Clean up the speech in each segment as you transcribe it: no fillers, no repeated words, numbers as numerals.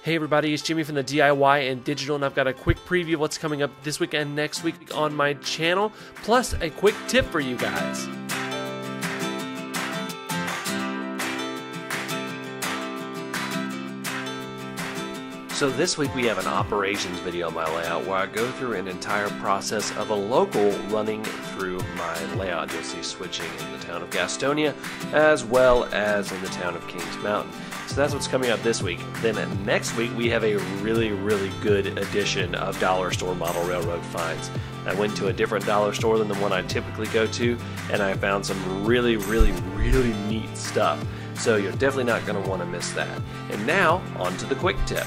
Hey everybody, it's Jimmy from the DIY and Digital, and I've got a quick preview of what's coming up this week and next week on my channel, plus a quick tip for you guys. So this week we have an operations video on my layout where I go through an entire process of a local running through my layout. You'll see switching in the town of Gastonia as well as in the town of Kings Mountain. So that's what's coming up this week. Then next week we have a really good edition of dollar store model railroad finds. I went to a different dollar store than the one I typically go to, and I found some really neat stuff. So you're definitely not going to want to miss that. And now on to the quick tip.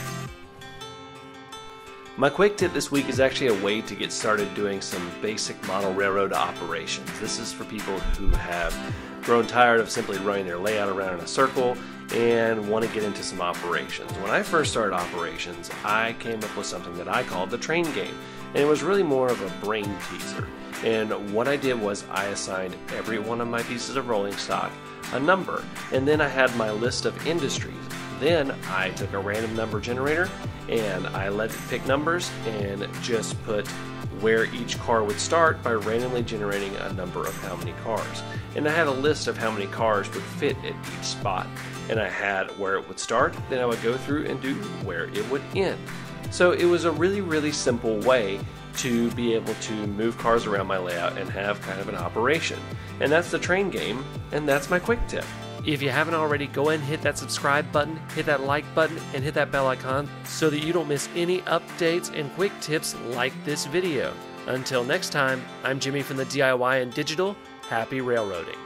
My quick tip this week is actually a way to get started doing some basic model railroad operations. This is for people who have grown tired of simply running their layout around in a circle and want to get into some operations. When I first started operations, I came up with something that I called the train game, and it was really more of a brain teaser. And what I did was I assigned every one of my pieces of rolling stock a number, and then I had my list of industries. Then I took a random number generator and I let it pick numbers and just put where each car would start by randomly generating a number of how many cars. And I had a list of how many cars would fit at each spot. And I had where it would start, then I would go through and do where it would end. So it was a really simple way to be able to move cars around my layout and have kind of an operation. And that's the train game, and that's my quick tip. If you haven't already, go ahead and hit that subscribe button, hit that like button, and hit that bell icon so that you don't miss any updates and quick tips like this video. Until next time, I'm Jimmy from the DIY and Digital. Happy railroading.